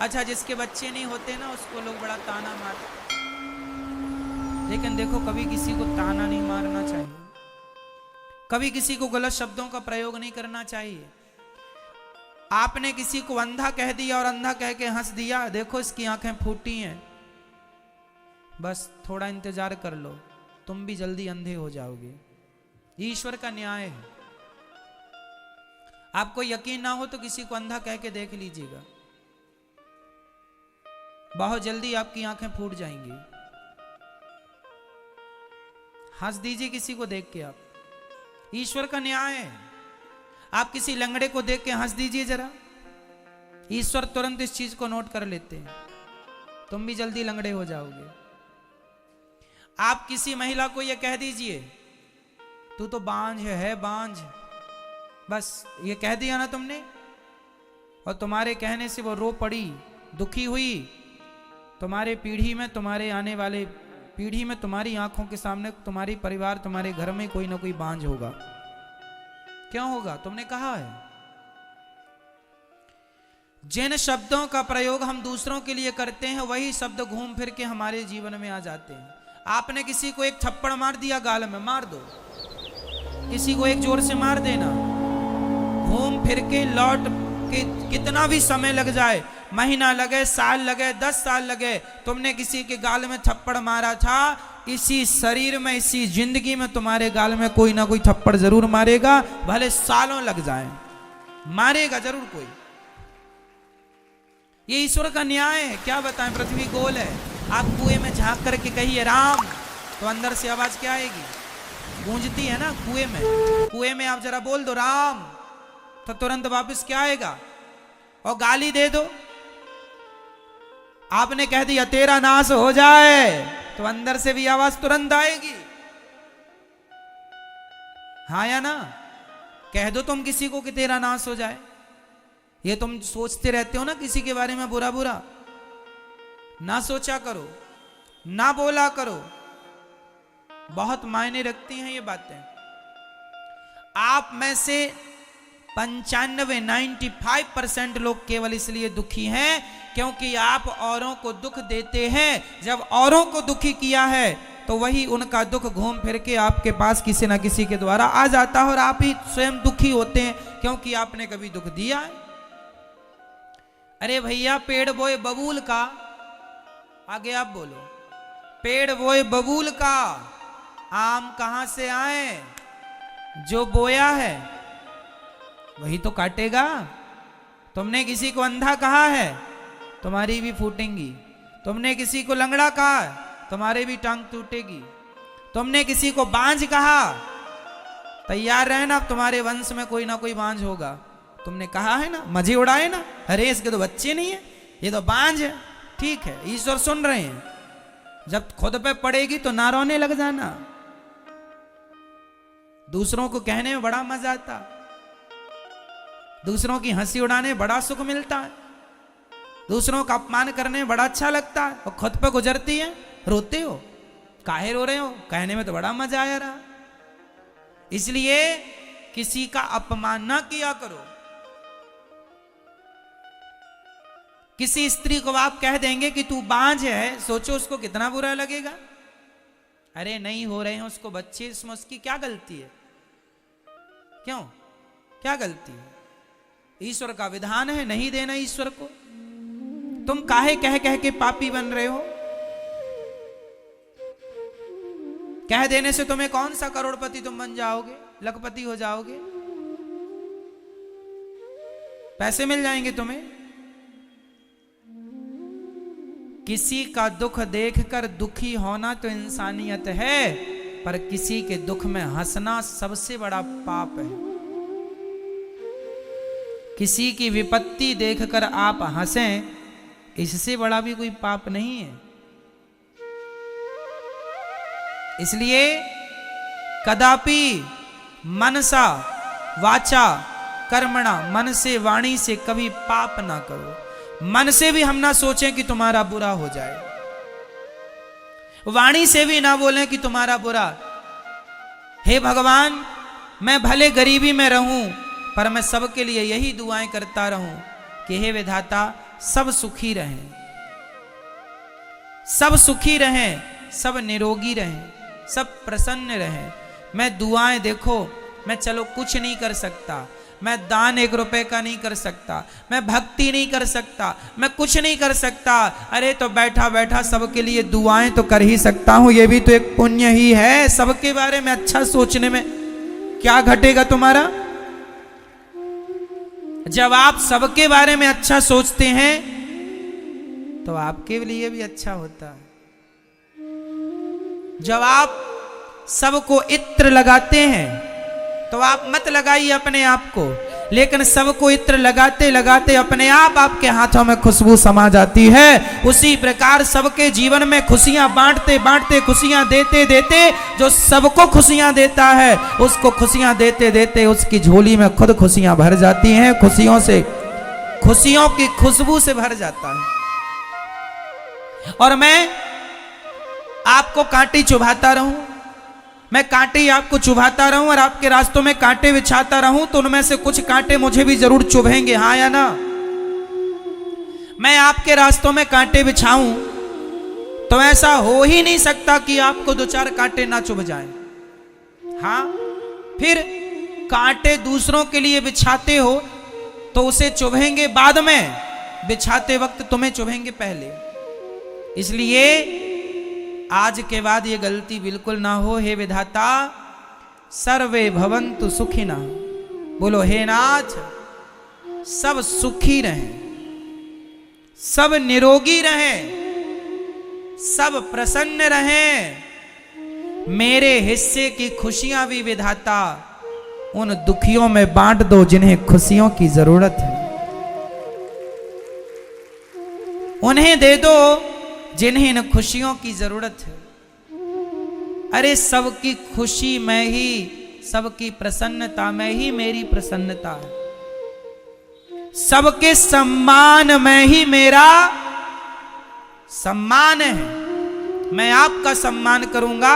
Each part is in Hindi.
अच्छा, जिसके बच्चे नहीं होते ना उसको लोग बड़ा ताना मारते, लेकिन देखो कभी किसी को ताना नहीं मारना चाहिए, कभी किसी को गलत शब्दों का प्रयोग नहीं करना चाहिए। आपने किसी को अंधा कह दिया और अंधा कह के हंस दिया, देखो इसकी आंखें फूटी हैं, बस थोड़ा इंतजार कर लो, तुम भी जल्दी अंधे हो जाओगे। ईश्वर का न्याय है। आपको यकीन ना हो तो किसी को अंधा कह के देख लीजिएगा, बहुत जल्दी आपकी आंखें फूट जाएंगी। हंस दीजिए किसी को देख के, आप, ईश्वर का न्याय है। आप किसी लंगड़े को देख के हंस दीजिए जरा, ईश्वर तुरंत इस चीज को नोट कर लेते हैं, तुम भी जल्दी लंगड़े हो जाओगे। आप किसी महिला को यह कह दीजिए तू तो बांझ है बांझ, बस ये कह दिया ना तुमने, और तुम्हारे कहने से वो रो पड़ी, दुखी हुई, तुम्हारे पीढ़ी में, तुम्हारे आने वाले पीढ़ी में, तुम्हारी आंखों के सामने तुम्हारी परिवार, तुम्हारे घर में कोई ना कोई बांझ होगा। क्यों होगा? तुमने कहा है। जिन शब्दों का प्रयोग हम दूसरों के लिए करते हैं वही शब्द घूम फिर के हमारे जीवन में आ जाते हैं। आपने किसी को एक थप्पड़ मार दिया गाल में, मार दो, किसी को एक जोर से मार देना, घूम फिर के लौट के कितना भी समय लग जाए, महीना लगे, साल लगे, 10 साल लगे, तुमने किसी के गाल में थप्पड़ मारा था, इसी शरीर में, इसी जिंदगी में तुम्हारे गाल में कोई ना कोई थप्पड़ जरूर मारेगा, भले सालों लग जाएं, मारेगा जरूर कोई। ये ईश्वर का न्याय है। क्या बताएं, पृथ्वी गोल है। आप कुएं में झांक करके कहिए राम, तो अंदर से आवाज क्या आएगी? गूंजती है ना कुएं में। कुएं में आप जरा बोल दो राम, तो तुरंत वापस क्या आएगा? और गाली दे दो, आपने कह दिया तेरा नाश हो जाए, तो अंदर से भी आवाज तुरंत आएगी। हाँ या ना? कह दो तुम किसी को कि तेरा नाश हो जाए, ये तुम सोचते रहते हो ना किसी के बारे में बुरा बुरा, ना सोचा करो, ना बोला करो, बहुत मायने रखती हैं ये बातें। आप में से 95% लोग केवल इसलिए दुखी हैं क्योंकि आप औरों को दुख देते हैं। जब औरों को दुखी किया है तो वही उनका दुख घूम फिर के आपके पास किसी ना किसी के द्वारा आ जाता है, और आप ही स्वयं दुखी होते हैं क्योंकि आपने कभी दुख दिया है। अरे भैया, पेड़ बोए बबूल का, आगे आप बोलो, पेड़ बोए बबूल का, आम कहां से आए? जो बोया है वही तो काटेगा। तुमने किसी को अंधा कहा है, तुम्हारी भी फूटेंगी। तुमने किसी को लंगड़ा कहा, तुम्हारे भी टांग टूटेगी। तुमने किसी को बांझ कहा, तैयार रहना, तुम्हारे वंश में कोई ना कोई बांझ होगा। तुमने कहा है ना, मजे उड़ाए ना, अरे इसके तो बच्चे नहीं है, ये तो बांझ है। ठीक है, ईश्वर सुन रहे हैं, जब खुद पे पड़ेगी तो ना रोने लग जाना। दूसरों को कहने में बड़ा मजा आता, दूसरों की हंसी उड़ाने में बड़ा सुख मिलता है, दूसरों का अपमान करने में बड़ा अच्छा लगता है, और खुद पे गुजरती है रोते हो, काहे रो रहे हो? कहने में तो बड़ा मजा आया रहा। इसलिए किसी का अपमान ना किया करो। किसी स्त्री को आप कह देंगे कि तू बांझ है, सोचो उसको कितना बुरा लगेगा। अरे नहीं हो रहे हैं उसको बच्चे, इसमें उसकी क्या गलती है? क्यों, क्या गलती है? ईश्वर का विधान है नहीं देना ईश्वर को। तुम काहे कह कह के पापी बन रहे हो? कह देने से तुम्हें कौन सा करोड़पति तुम बन जाओगे, लखपति हो जाओगे, पैसे मिल जाएंगे तुम्हें। किसी का दुख देखकर दुखी होना तो इंसानियत है, पर किसी के दुख में हंसना सबसे बड़ा पाप है। किसी की विपत्ति देखकर आप हंसें, इससे बड़ा भी कोई पाप नहीं है। इसलिए कदापि मनसा वाचा कर्मणा, मन से वाणी से कभी पाप ना करो। मन से भी हम ना सोचें कि तुम्हारा बुरा हो जाए, वाणी से भी ना बोलें कि तुम्हारा बुरा। हे भगवान, मैं भले गरीबी में रहूं पर मैं सबके लिए यही दुआएं करता रहूं कि हे विधाता, सब सुखी रहें, सब सुखी रहें, सब निरोगी रहें, सब प्रसन्न रहें। मैं दुआएं देखो, मैं चलो कुछ नहीं कर सकता, मैं दान 1 रुपए का नहीं कर सकता, मैं भक्ति नहीं कर सकता, मैं कुछ नहीं कर सकता, अरे तो बैठा बैठा सबके लिए दुआएं तो कर ही सकता हूं, ये भी तो एक पुण्य ही है। सबके बारे में अच्छा सोचने में क्या घटेगा तुम्हारा? जब आप सबके बारे में अच्छा सोचते हैं तो आपके लिए भी अच्छा होता है। जब आप सबको इत्र लगाते हैं तो आप मत लगाइए अपने आप को, लेकिन सबको इत्र लगाते लगाते अपने आप आपके हाथों में खुशबू समा जाती है। उसी प्रकार सबके जीवन में खुशियां बांटते बांटते, खुशियां देते देते, जो सबको खुशियां देता है उसको खुशियां देते देते उसकी झोली में खुद खुशियां भर जाती हैं, खुशियों से, खुशियों की खुशबू से भर जाता है। और मैं आपको कांटे चुभाता रहूं, मैं कांटे आपको चुभाता रहूं और आपके रास्तों में कांटे बिछाता रहूं तो उनमें से कुछ कांटे मुझे भी जरूर चुभेंगे, हाँ या ना? मैं आपके रास्तों में कांटे बिछाऊं तो ऐसा हो ही नहीं सकता कि आपको 2-4 कांटे ना चुभ जाएं। हाँ, फिर कांटे दूसरों के लिए बिछाते हो तो उसे चुभेंगे बाद में, बिछाते वक्त तुम्हें चुभेंगे पहले। इसलिए आज के बाद ये गलती बिल्कुल ना हो। हे विधाता, सर्वे भवन्तु सुखिनः, बोलो हे नाथ, सब सुखी रहें, सब निरोगी रहें, सब प्रसन्न रहें। मेरे हिस्से की खुशियां भी विधाता उन दुखियों में बांट दो जिन्हें खुशियों की जरूरत है, उन्हें दे दो जिन्हें इन खुशियों की जरूरत है। अरे सबकी खुशी में ही, सबकी प्रसन्नता में ही मेरी प्रसन्नता है, सबके सम्मान में ही मेरा सम्मान है। मैं आपका सम्मान करूंगा,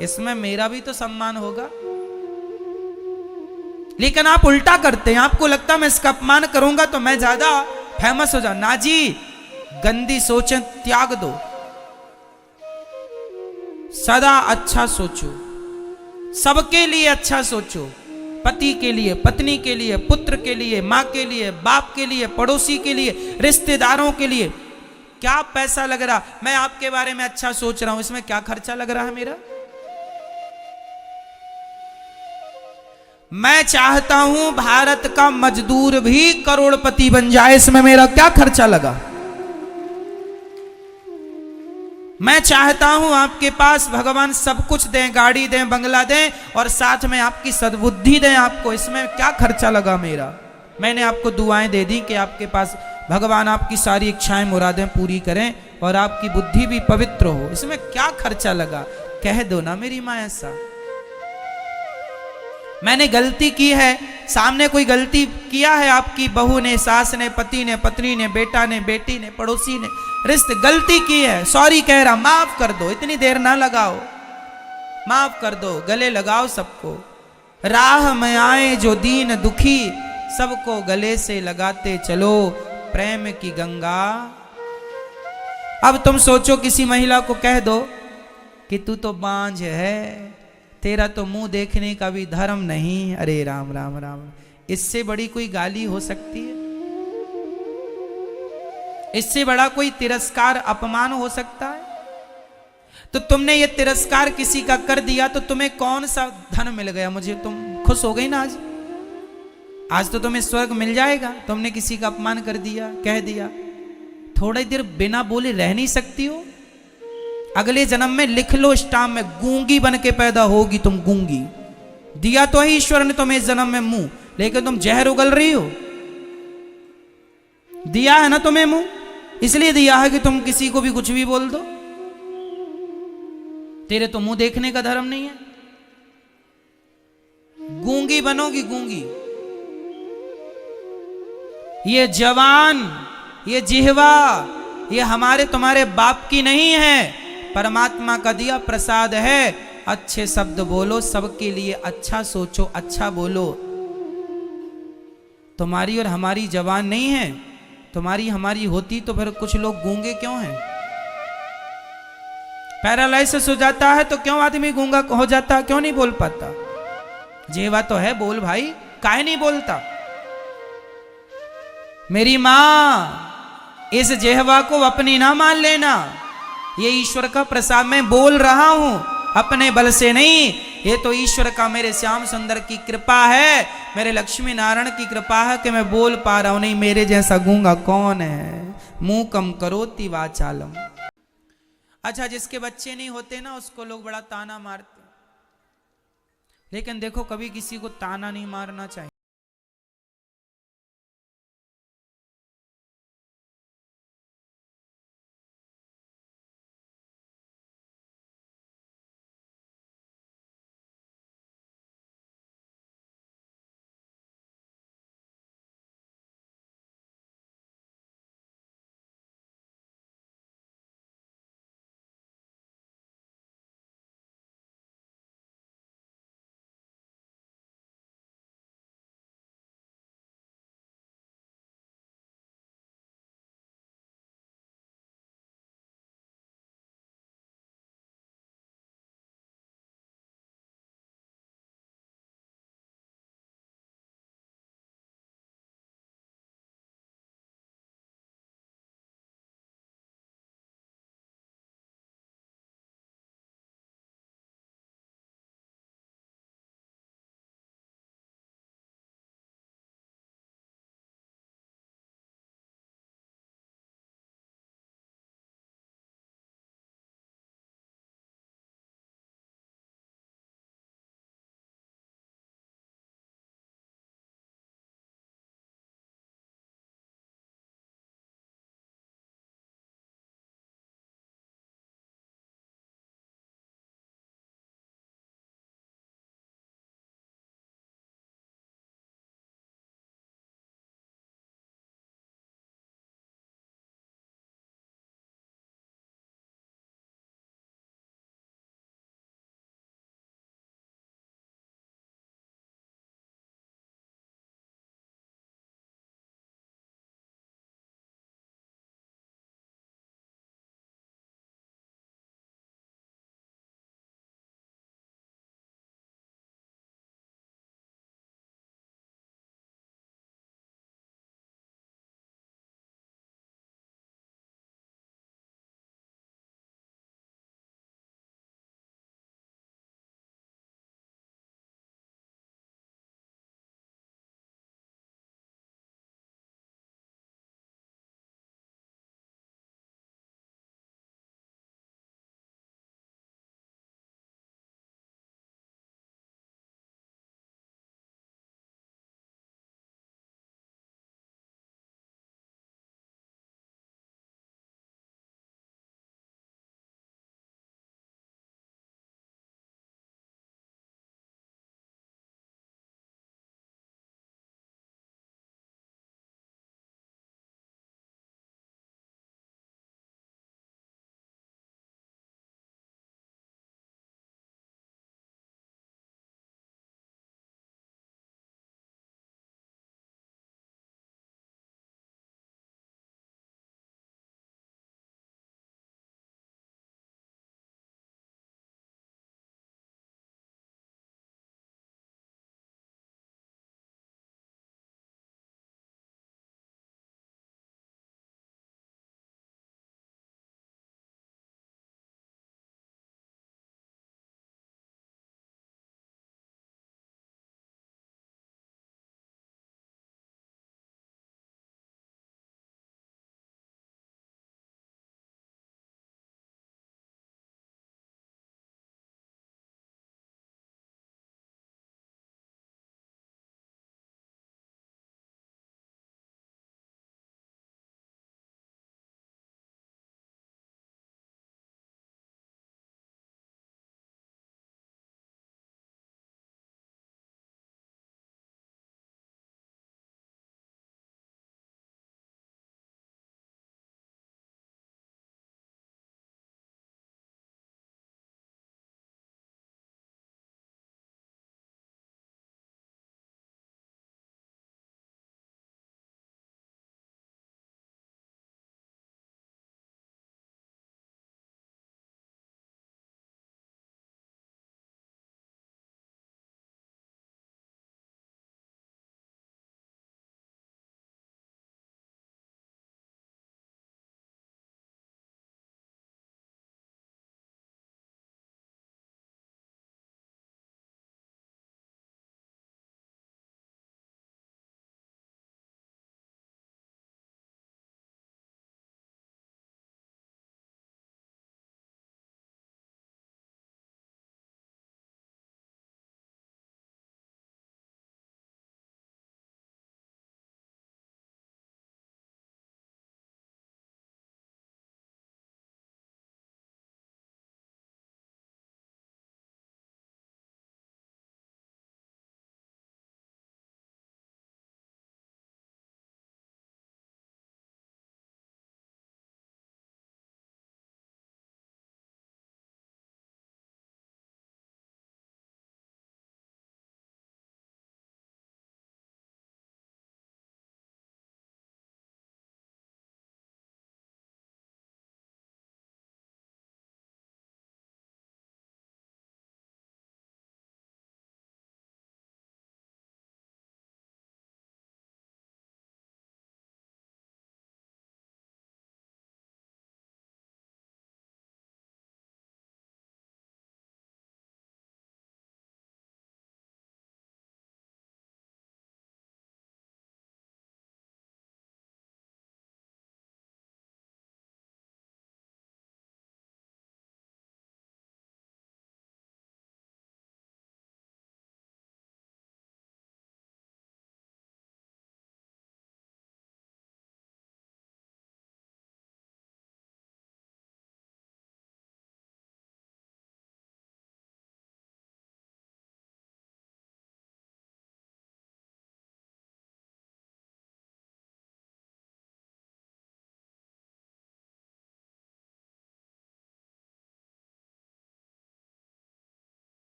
इसमें मेरा भी तो सम्मान होगा। लेकिन आप उल्टा करते हैं, आपको लगता है मैं इसका अपमान करूंगा तो मैं ज्यादा फेमस हो जाऊं। ना जी, गंदी सोचें त्याग दो, सदा अच्छा सोचो, सबके लिए अच्छा सोचो, पति के लिए, पत्नी के लिए, पुत्र के लिए, माँ के लिए, बाप के लिए, पड़ोसी के लिए, रिश्तेदारों के लिए। क्या पैसा लग रहा? मैं आपके बारे में अच्छा सोच रहा हूं, इसमें क्या खर्चा लग रहा है मेरा? मैं चाहता हूं भारत का मजदूर भी करोड़पति बन जाए, इसमें मेरा क्या खर्चा लगा? मैं चाहता हूं आपके पास भगवान सब कुछ दें, गाड़ी दें, बंगला दें और साथ में आपकी सद्बुद्धि दें आपको, इसमें क्या खर्चा लगा मेरा? मैंने आपको दुआएं दे दी कि आपके पास भगवान आपकी सारी इच्छाएं मुरादें पूरी करें और आपकी बुद्धि भी पवित्र हो, इसमें क्या खर्चा लगा? कह दो ना मेरी मां ऐसा। मैंने गलती की है, सामने कोई गलती किया है, आपकी बहू ने, सास ने, पति ने, पत्नी ने, बेटा ने, बेटी ने, पड़ोसी ने, रिश्ते, गलती की है, सॉरी कह रहा, माफ कर दो, इतनी देर ना लगाओ, माफ कर दो, गले लगाओ सबको। राह में आए जो दीन दुखी, सबको गले से लगाते चलो प्रेम की गंगा। अब तुम सोचो किसी महिला को कह दो कि तू तो बांझ है, तेरा तो मुंह देखने का भी धर्म नहीं। अरे राम राम राम, इससे बड़ी कोई गाली हो सकती है? इससे बड़ा कोई तिरस्कार, अपमान हो सकता है? तो तुमने ये तिरस्कार किसी का कर दिया तो तुम्हें कौन सा धन मिल गया? मुझे तुम खुश हो गई ना आज? आज तो तुम्हें स्वर्ग मिल जाएगा। तुमने किसी का अपमान कर दिया, कह दिया, थोड़ी देर बिना बोले रह नहीं सकती हो? अगले जन्म में लिख लो स्टाम्प में, गूंगी बन के पैदा होगी तुम, गूंगी। दिया तो है ईश्वर ने तुम्हें इस जन्म में मुंह, लेकिन तुम जहर उगल रही हो। दिया है ना तुम्हें मुंह, इसलिए दिया है कि तुम किसी को भी कुछ भी बोल दो। तेरे तो मुंह देखने का धर्म नहीं है, गूंगी बनोगी, गूंगी। ये जवान, ये जिह्वा, ये हमारे तुम्हारे बाप की नहीं है, परमात्मा का दिया प्रसाद है। अच्छे शब्द बोलो, सबके लिए अच्छा सोचो, अच्छा बोलो। तुम्हारी और हमारी जबान नहीं है, तुम्हारी हमारी होती तो फिर कुछ लोग गूंगे क्यों हैं? पैरालाइसिस हो जाता है तो क्यों आदमी गूंगा हो जाता है, क्यों नहीं बोल पाता? जेवा तो है, बोल भाई, काहे नहीं बोलता? मेरी मां, इस जेहवा को अपनी ना मान लेना, ये ईश्वर का प्रसाद, मैं बोल रहा हूं अपने बल से नहीं, ये तो ईश्वर का, मेरे श्याम सुंदर की कृपा है, मेरे लक्ष्मी नारायण की कृपा है कि मैं बोल पा रहा हूं, नहीं मेरे जैसा गूंगा कौन है? मुंह कम करोति वाचालम। अच्छा, जिसके बच्चे नहीं होते ना उसको लोग बड़ा ताना मारते, लेकिन देखो कभी किसी को ताना नहीं मारना चाहिए।